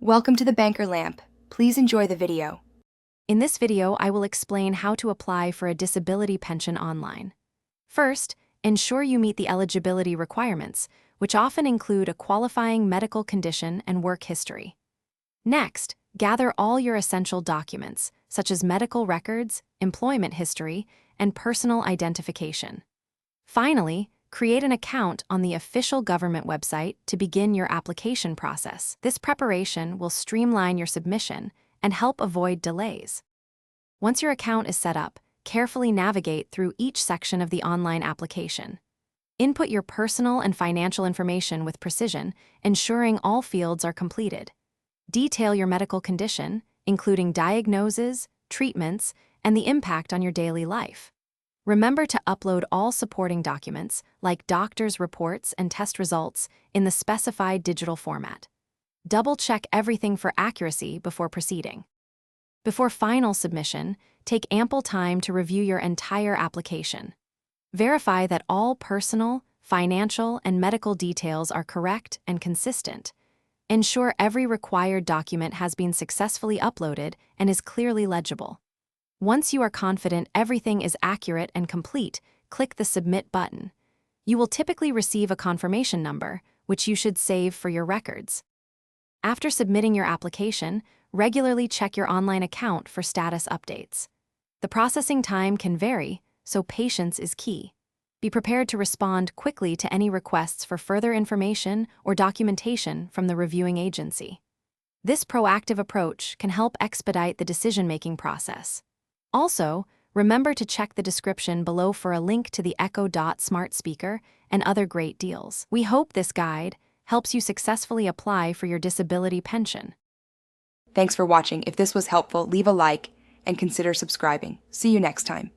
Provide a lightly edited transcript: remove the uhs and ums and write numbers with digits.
Welcome to the Banker Lamp. Please enjoy the video. In this video, I will explain how to apply for a disability pension online. First, ensure you meet the eligibility requirements, which often include a qualifying medical condition and work history. Next, gather all your essential documents, such as medical records, employment history, and personal identification. Finally, create an account on the official government website to begin your application process. This preparation will streamline your submission and help avoid delays. Once your account is set up, carefully navigate through each section of the online application. Input your personal and financial information with precision, ensuring all fields are completed. Detail your medical condition, including diagnoses, treatments, and the impact on your daily life. Remember to upload all supporting documents, like doctor's reports and test results, in the specified digital format. Double-check everything for accuracy before proceeding. Before final submission, take ample time to review your entire application. Verify that all personal, financial, and medical details are correct and consistent. Ensure every required document has been successfully uploaded and is clearly legible. Once you are confident everything is accurate and complete, click the Submit button. You will typically receive a confirmation number, which you should save for your records. After submitting your application, regularly check your online account for status updates. The processing time can vary, so patience is key. Be prepared to respond quickly to any requests for further information or documentation from the reviewing agency. This proactive approach can help expedite the decision-making process. Also, remember to check the description below for a link to the Echo Dot smart speaker and other great deals. We hope this guide helps you successfully apply for your disability pension. Thanks for watching. If this was helpful, leave a like and consider subscribing. See you next time.